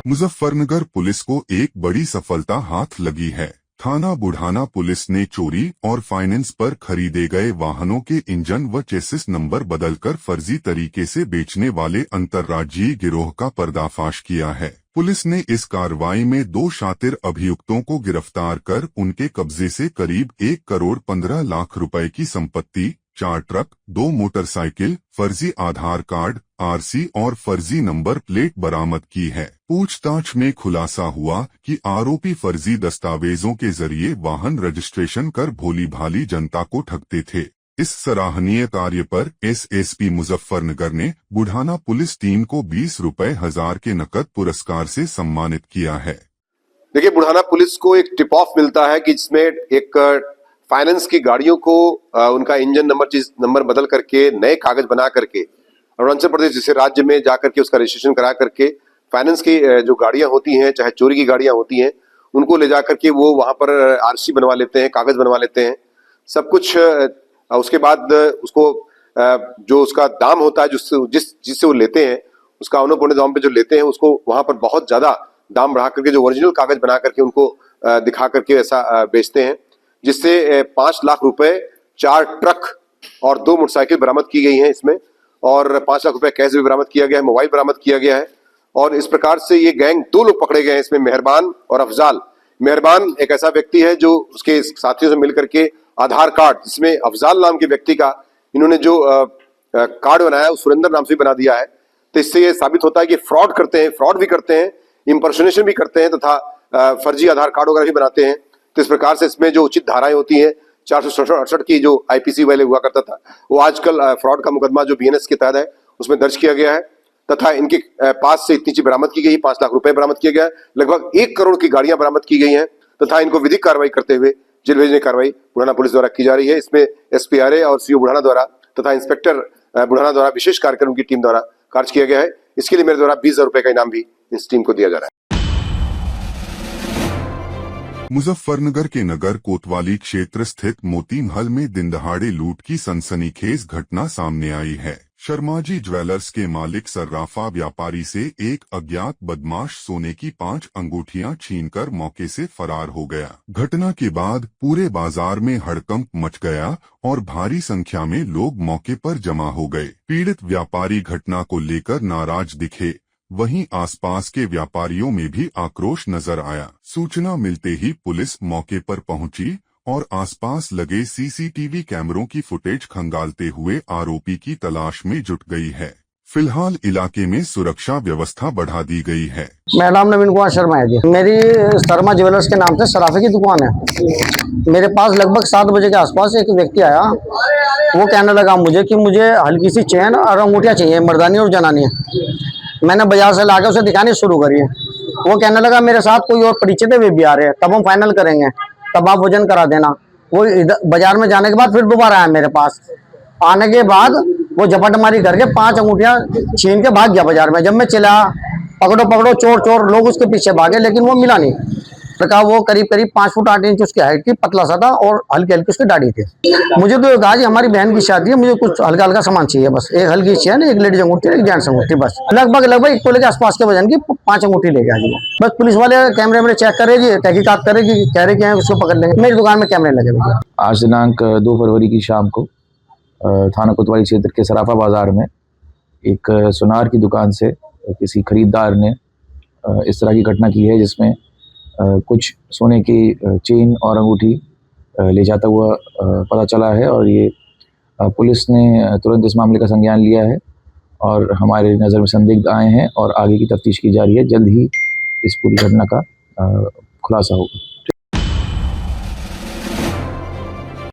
Muzaffarnagar police को एक बड़ी सफलता हाथ लगी है। थाना बुढ़ाना पुलिस ने चोरी और फाइनेंस पर खरीदे गए वाहनों के इंजन व चेसिस नंबर बदलकर फर्जी तरीके से बेचने वाले अंतर्राज्यीय गिरोह का पर्दाफाश किया है। पुलिस ने इस कार्रवाई में 2 शातिर अभियुक्तों को गिरफ्तार कर उनके कब्जे से करीब 1,15,00,000 रुपए की संपत्ति, 4 ट्रक, 2 मोटरसाइकिल, फर्जी आधार कार्ड, आरसी और फर्जी नंबर प्लेट बरामद की है। पूछताछ में खुलासा हुआ कि आरोपी फर्जी दस्तावेजों के जरिए वाहन रजिस्ट्रेशन कर भोली भाली जनता को ठगते थे। इस सराहनीय कार्य पर एसएसपी मुजफ्फरनगर ने बुढ़ाना पुलिस टीम को 20 रुपए हजार के नकद पुरस्कार से सम्मानित किया है। देखिए, बुढ़ाना पुलिस को एक टिप ऑफ मिलता है कि जिसमें एक फाइनेंस की गाड़ियों को उनका इंजन नंबर बदल करके नए कागज बना करके अरुणाचल प्रदेश जैसे राज्य में जाकर के उसका रजिस्ट्रेशन करा करके फाइनेंस की जो गाड़ियां होती हैं, चाहे चोरी की गाड़ियां होती हैं, उनको ले जाकर के वो वहां पर आरसी बनवा लेते हैं, कागज बनवा लेते हैं, सब कुछ। उसके बाद उसको जो उसका दाम होता है जिससे वो लेते हैं, उसका औने पौने दाम पे जो लेते हैं, उसको वहां पर बहुत ज्यादा दाम बढ़ा करके जो ओरिजिनल कागज बना करके उनको दिखा करके ऐसा बेचते हैं, जिससे 5 लाख रुपए, 4 ट्रक और 2 मोटरसाइकिल बरामद की गई हैं इसमें, और 5 लाख रुपए कैश भी बरामद किया गया है, मोबाइल बरामद किया गया है। और इस प्रकार से ये गैंग 2 लोग पकड़े गए हैं इसमें, मेहरबान और अफजाल। मेहरबान एक ऐसा व्यक्ति है जो उसके साथियों से मिलकर के आधार कार्ड, जिसमें अफजाल नाम के व्यक्ति का इन्होंने जो कार्ड बनाया है, सुरेंद्र नाम से बना दिया है। तो इससे ये साबित होता है कि फ्रॉड करते हैं, फ्रॉड भी करते हैं, इंपर्सोनेशन भी करते हैं, तथा फर्जी आधार कार्ड वगैरह भी बनाते हैं। तो इस प्रकार से इसमें जो उचित धाराएं होती हैं, 468 की जो आईपीसी वाले हुआ करता था, वो आजकल फ्रॉड का मुकदमा जो बीएनएस के तहत है उसमें दर्ज किया गया है, तथा इनके पास से इतनी चीज बरामद की गई, 5 लाख रुपए बरामद किया गया है, लगभग 1 करोड़ की गाड़ियां बरामद की गई हैं, तथा इनको विधिक कार्रवाई करते हुए जेल भेजने की कार्रवाई बुढ़ाना पुलिस द्वारा की जा रही है। इसमें एसपीआरए और सीओ बुढ़ाना द्वारा तथा इंस्पेक्टर बुढ़ाना द्वारा विशेष कार्यक्रम की टीम द्वारा कार्य किया गया है। इसके लिए मेरे द्वारा 20,000 रुपए का इनाम भी इस टीम को दिया जा रहा है। मुजफ्फरनगर के नगर कोतवाली क्षेत्र स्थित मोती महल में दिनदहाड़े लूट की सनसनीखेज घटना सामने आई है। शर्माजी ज्वेलर्स के मालिक सर्राफा व्यापारी से एक अज्ञात बदमाश सोने की 5 अंगूठियां छीनकर मौके से फरार हो गया। घटना के बाद पूरे बाजार में हड़कंप मच गया और भारी संख्या में लोग मौके पर जमा हो गए। पीड़ित व्यापारी घटना को लेकर नाराज दिखे, वहीं आसपास के व्यापारियों में भी आक्रोश नजर आया। सूचना मिलते ही पुलिस मौके पर पहुंची और आसपास लगे सीसीटीवी कैमरों की फुटेज खंगालते हुए आरोपी की तलाश में जुट गई है। फिलहाल इलाके में सुरक्षा व्यवस्था बढ़ा दी गई है। मेरा नाम नवीन कुमार शर्मा है जी। मेरी शर्मा ज्वेलर्स के नाम से सराफे की दुकान है। मेरे पास लगभग 7 बजे के आसपास एक व्यक्ति आया। वो कहने लगा मुझे कि मुझे हल्की सी चेन और अंगूठियाँ चाहिए, मर्दानी और जनानी। मैंने बाजार से लाके उसे दिखानी शुरू करी। वो कहने लगा मेरे साथ कोई और परिचित है, वे भी आ रहे हैं, तब हम फाइनल करेंगे, तब आप वजन करा देना। वो बाजार में जाने के बाद फिर दोबारा आया मेरे पास। आने के बाद वो झपट मारी करके 5 अंगूठियां छीन के भाग गया बाजार में। जब मैं चला, पकड़ो पकड़ो चोर चोर, लोग उसके पीछे भागे, लेकिन वो मिला नहीं। लड़का वो करीब 5 फुट 8 इंच उसकी हाइट थी, पतला सा था और हल्की हल्की उसकी दाढ़ी थी। मुझे तो कहा जी हमारी बहन की शादी है, मुझे कुछ हल्का हल्का सामान चाहिए, बस एक हल्की चेन, एक लेडीज अंगूठी, एक जेंट्स अंगूठी, बस लगभग 1 तोले के आसपास के वजन की 5 अंगूठी ले गया जी। बस पुलिस वाले कैमरे में चेक करे जी, तहकीकात करे कि कह रहे कि उसको पकड़ लेंगे। मेरी दुकान में कैमरे लगे हुए। आज दिनांक 2 फरवरी की शाम को थाना कोतवाली क्षेत्र के सराफा बाजार में एक सुनार की दुकान से किसी खरीदार ने इस तरह की घटना की है, जिसमें कुछ सोने की चेन और अंगूठी ले जाता हुआ पता चला है। और ये पुलिस ने तुरंत इस मामले का संज्ञान लिया है और हमारे नज़र में संदिग्ध आए हैं और आगे की तफ्तीश की जा रही है। जल्द ही इस पूरी घटना का खुलासा होगा।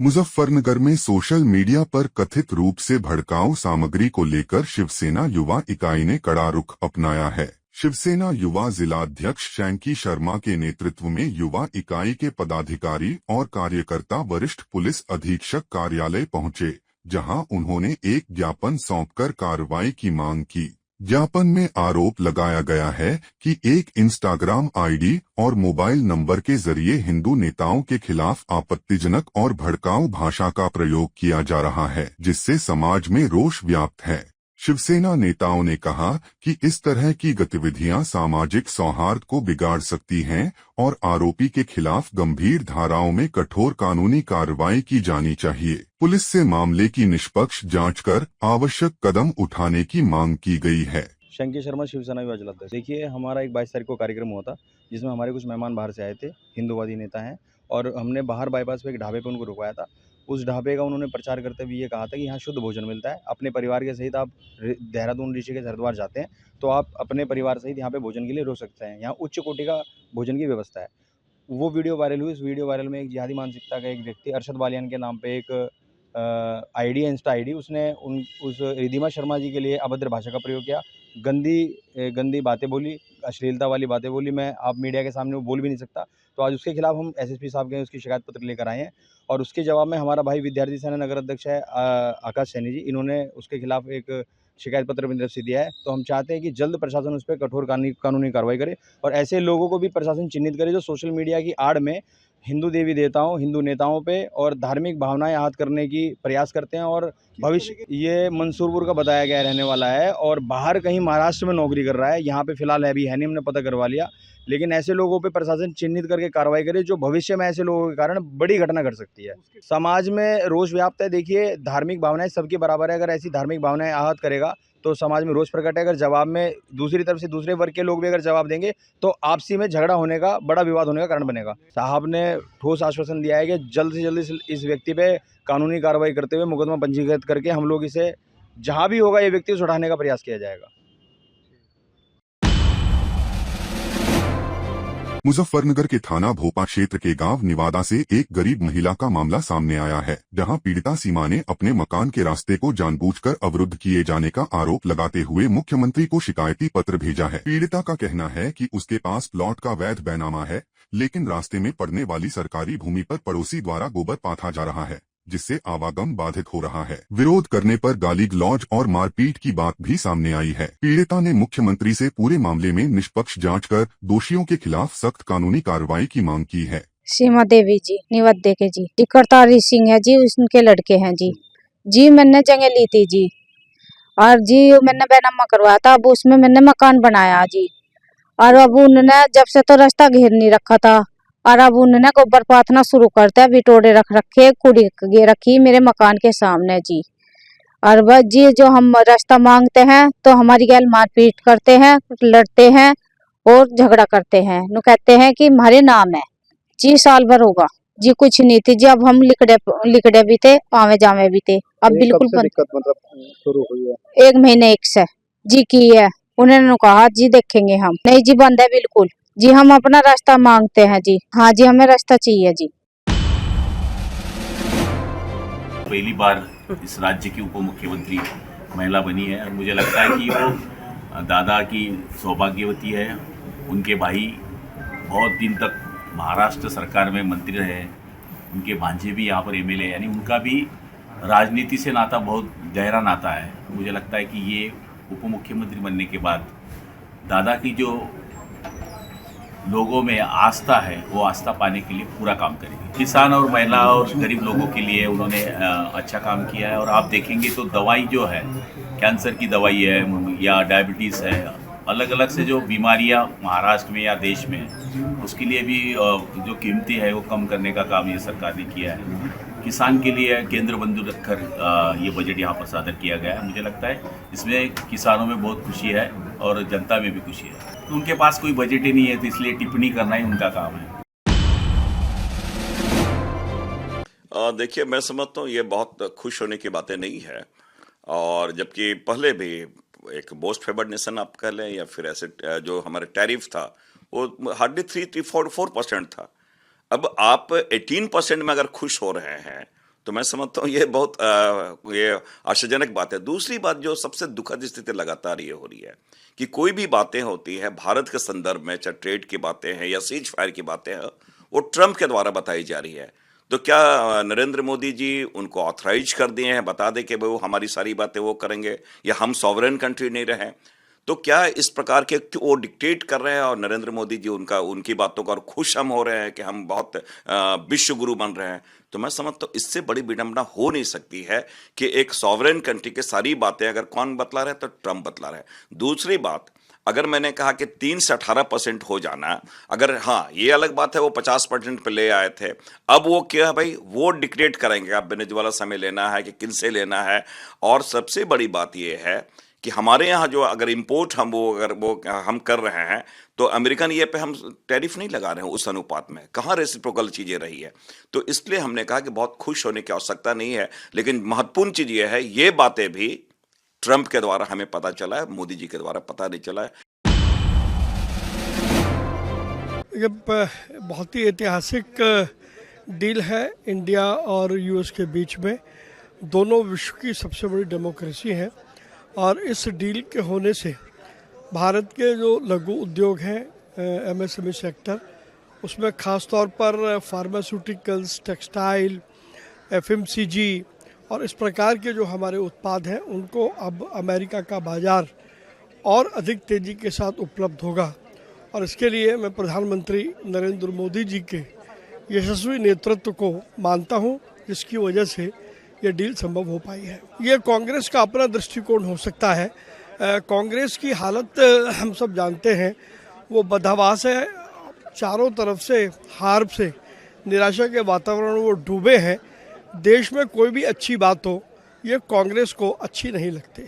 मुजफ्फरनगर में सोशल मीडिया पर कथित रूप से भड़काऊ सामग्री को लेकर शिवसेना युवा इकाई ने कड़ा रुख अपनाया है। शिवसेना युवा जिलाध्यक्ष शैंकी शर्मा के नेतृत्व में युवा इकाई के पदाधिकारी और कार्यकर्ता वरिष्ठ पुलिस अधीक्षक कार्यालय पहुंचे, जहां उन्होंने एक ज्ञापन सौंपकर कार्रवाई की मांग की। ज्ञापन में आरोप लगाया गया है कि एक इंस्टाग्राम आईडी और मोबाइल नंबर के जरिए हिंदू नेताओं के खिलाफ आपत्तिजनक और भड़काऊ भाषा का प्रयोग किया जा रहा है, जिससे समाज में रोष व्याप्त है। शिवसेना नेताओं ने कहा कि इस तरह की गतिविधियां सामाजिक सौहार्द को बिगाड़ सकती हैं और आरोपी के खिलाफ गंभीर धाराओं में कठोर कानूनी कार्रवाई की जानी चाहिए। पुलिस से मामले की निष्पक्ष जांच कर आवश्यक कदम उठाने की मांग की गई है। शंकी शर्मा, शिवसेना युवा जिलाध्यक्ष। देखिए, हमारा एक 22 तारीख को कार्यक्रम हुआ था जिसमें हमारे कुछ मेहमान बाहर से आए थे, हिंदूवादी नेता हैं, और हमने बाहर बाईपास पे एक ढाबे पे उनको रुकवाया था। उस ढाबे का उन्होंने प्रचार करते हुए ये कहा था कि यहाँ शुद्ध भोजन मिलता है, अपने परिवार के सहित आप देहरादून, ऋषिकेश, हरिद्वार जाते हैं तो आप अपने परिवार सहित यहाँ पे भोजन के लिए रुक सकते हैं, यहाँ उच्च कोटि का भोजन की व्यवस्था है। वो वीडियो वायरल हुई। उस वीडियो वायरल में एक जिहादी मानसिकता का एक व्यक्ति अरशद बालियान के नाम पे एक आईडी है, इंस्टा आईडी, उसने उस रिधिमा शर्मा जी के लिए अभद्र भाषा का प्रयोग किया, गंदी बातें बोली, अश्लीलता वाली बातें बोली। मैं आप मीडिया के सामने वो बोल भी नहीं सकता। तो आज उसके खिलाफ हम एसएसपी साहब के उसकी शिकायत पत्र लेकर आए हैं, और उसके जवाब में हमारा भाई विद्यार्थी सेना नगर अध्यक्ष है आकाश सैनी जी, इन्होंने उसके खिलाफ एक शिकायत पत्र अपनी तरफ से दिया है। तो हम चाहते हैं कि जल्द प्रशासन उस पर कठोर कानूनी कार्रवाई करे और ऐसे लोगों को भी प्रशासन चिन्हित करे जो सोशल मीडिया की आड़ में हिंदू देवी देवताओं, हिंदू नेताओं पे और धार्मिक भावनाएं आहत करने की प्रयास करते हैं। और भविष्य ये मंसूरपुर का बताया गया रहने वाला है और बाहर कहीं महाराष्ट्र में नौकरी कर रहा है, यहाँ पे फिलहाल अभी है नहीं, हमने पता करवा लिया। लेकिन ऐसे लोगों पे प्रशासन चिन्हित करके कार्रवाई करे जो भविष्य में ऐसे लोगों के कारण बड़ी घटना घट सकती है। समाज में रोष व्याप्त है। देखिए, धार्मिक भावनाएं सबकी बराबर है, अगर ऐसी धार्मिक भावनाएं आहत करेगा तो समाज में रोष प्रकट है। अगर जवाब में दूसरी तरफ से दूसरे वर्ग के लोग भी अगर जवाब देंगे तो आपसी में झगड़ा होने का, बड़ा विवाद होने का कारण बनेगा। साहब ने ठोस आश्वासन दिया है कि जल्द से जल्द इस व्यक्ति पे कानूनी कार्रवाई करते हुए मुकदमा पंजीकृत करके हम लोग इसे जहां भी होगा ये व्यक्ति उसे उठाने का प्रयास किया जाएगा। मुजफ्फरनगर के थाना भोपा क्षेत्र के गांव निवादा से एक गरीब महिला का मामला सामने आया है, जहां पीड़िता सीमा ने अपने मकान के रास्ते को जानबूझकर अवरुद्ध किए जाने का आरोप लगाते हुए मुख्यमंत्री को शिकायती पत्र भेजा है। पीड़िता का कहना है कि उसके पास प्लॉट का वैध बैनामा है, लेकिन रास्ते में पड़ने वाली सरकारी भूमि पर पड़ोसी द्वारा गोबर पाथा जा रहा है, जिससे आवागम बाधित हो रहा है। विरोध करने पर गाली गलौज और मारपीट की बात भी सामने आई है। पीड़िता ने मुख्यमंत्री से पूरे मामले में निष्पक्ष जांच कर दोषियों के खिलाफ सख्त कानूनी कार्रवाई की मांग की है। सीमा देवी जी, निवद्दे के जी, करतारी सिंह है जी, उनके लड़के हैं जी। मैंने जगह ली थी जी, और जी मैंने बैनामा करवाया था, अब उसमें मैंने मकान बनाया जी। और अब उन्होंने जब से तो रास्ता घेर नहीं रखा था, और अब उन्होंने गोबर पाथना शुरू करते हैं, बिटोड़े रख रखे, कुड़ी रखी मेरे मकान के सामने जी। और बस जी जो हम रास्ता मांगते हैं तो हमारी गैल मारपीट करते हैं, लड़ते हैं और झगड़ा करते हैं। नु कहते हैं कि हमारे नाम है जी। साल भर होगा जी, कुछ नहीं थी जी। अब हम लिकड़े भी थे, आवे जावे भी थे। अब बिल्कुल दिक्कत मतलब शुरू हुई है? 1 महीने एक से जी की है। उन्होंने कहा जी देखेंगे हम। नहीं जी, बंद है बिल्कुल जी। हम अपना रास्ता मांगते हैं जी। हाँ जी, हमें रास्ता चाहिए जी। पहली बार इस राज्य की उप मुख्यमंत्री महिला बनी है और मुझे लगता है कि वो दादा की सौभाग्यवती है। उनके भाई बहुत दिन तक महाराष्ट्र सरकार में मंत्री रहे, उनके भांजे भी यहाँ पर एमएलए, यानी उनका भी राजनीति से नाता बहुत गहरा नाता है। मुझे लगता है कि ये उप मुख्यमंत्री बनने के बाद दादा की जो लोगों में आस्था है वो आस्था पाने के लिए पूरा काम करेंगे। किसान और महिला और गरीब लोगों के लिए उन्होंने अच्छा काम किया है। और आप देखेंगे तो दवाई जो है, कैंसर की दवाई है या डायबिटीज़ है, अलग अलग से जो बीमारियां महाराष्ट्र में या देश में, उसके लिए भी जो कीमती है वो कम करने का काम ये सरकार ने किया है। किसान के लिए केंद्र बंधु रखकर ये बजट यहाँ पर सादर किया गया है। मुझे लगता है इसमें किसानों में बहुत खुशी है और जनता में भी खुशी है। तो उनके पास कोई बजट ही नहीं है, तो इसलिए टिप्पणी करना ही उनका काम है। देखिए, मैं समझता हूँ ये बहुत खुश होने की बातें नहीं है। और जबकि पहले भी एक मोस्ट फेवर्ड नेशन आप कह लें या फिर ऐसे जो हमारे टैरिफ था वो हार्डली 3-4% था। अब आप 18% में अगर खुश हो रहे हैं तो मैं समझता हूँ ये बहुत ये आश्चर्यजनक बात है। दूसरी बात जो सबसे दुखद स्थिति लगातार ये हो रही है कि कोई भी बातें होती है भारत के संदर्भ में, चाहे ट्रेड की बातें हैं या सीज फायर की बातें हैं, वो ट्रंप के द्वारा बताई जा रही है। तो क्या नरेंद्र मोदी जी उनको ऑथराइज कर दिए हैं, बता दें कि वो हमारी सारी बातें वो करेंगे, या हम सॉवरेन कंट्री नहीं रहे? तो क्या इस प्रकार के वो डिक्टेट कर रहे हैं और नरेंद्र मोदी जी उनकी बातों का और खुश हम हो रहे हैं कि हम बहुत विश्व गुरु बन रहे हैं? तो मैं समझता हूँ इससे बड़ी विडंबना हो नहीं सकती है कि एक सॉवरेन कंट्री के सारी बातें अगर कौन बतला रहे तो ट्रंप बतला रहे। दूसरी बात, अगर मैंने कहा कि 3 से 18% हो जाना, अगर हाँ ये अलग बात है वो 50% पे ले आए थे, अब वो क्या भाई वो डिक्टेट करेंगे आप वेनेजुएला से हमें लेना है कि किन से लेना है। और सबसे बड़ी बात ये है कि हमारे यहाँ जो अगर इंपोर्ट हम कर रहे हैं तो अमेरिकन ये पे हम टैरिफ नहीं लगा रहे हैं उस अनुपात में, कहाँ रेसिप्रोकल चीजें रही है। तो इसलिए हमने कहा कि बहुत खुश होने की आवश्यकता नहीं है, लेकिन महत्वपूर्ण चीज ये है ये बातें भी ट्रंप के द्वारा हमें पता चला है, मोदी जी के द्वारा पता नहीं चला है। ये बहुत ही ऐतिहासिक डील है इंडिया और यूएस के बीच में। दोनों विश्व की सबसे बड़ी डेमोक्रेसी है और इस डील के होने से भारत के जो लघु उद्योग हैं एमएसएमई सेक्टर, उसमें ख़ास तौर पर फार्मास्यूटिकल्स, टेक्सटाइल, एफएमसीजी और इस प्रकार के जो हमारे उत्पाद हैं उनको अब अमेरिका का बाज़ार और अधिक तेज़ी के साथ उपलब्ध होगा। और इसके लिए मैं प्रधानमंत्री नरेंद्र मोदी जी के यशस्वी नेतृत्व को मानता हूं, जिसकी वजह से ये डील संभव हो पाई है। ये कांग्रेस का अपना दृष्टिकोण हो सकता है। कांग्रेस की हालत हम सब जानते हैं, वो बदहवास है, चारों तरफ से हार से निराशा के वातावरण वो डूबे हैं। देश में कोई भी अच्छी बात हो ये कांग्रेस को अच्छी नहीं लगती।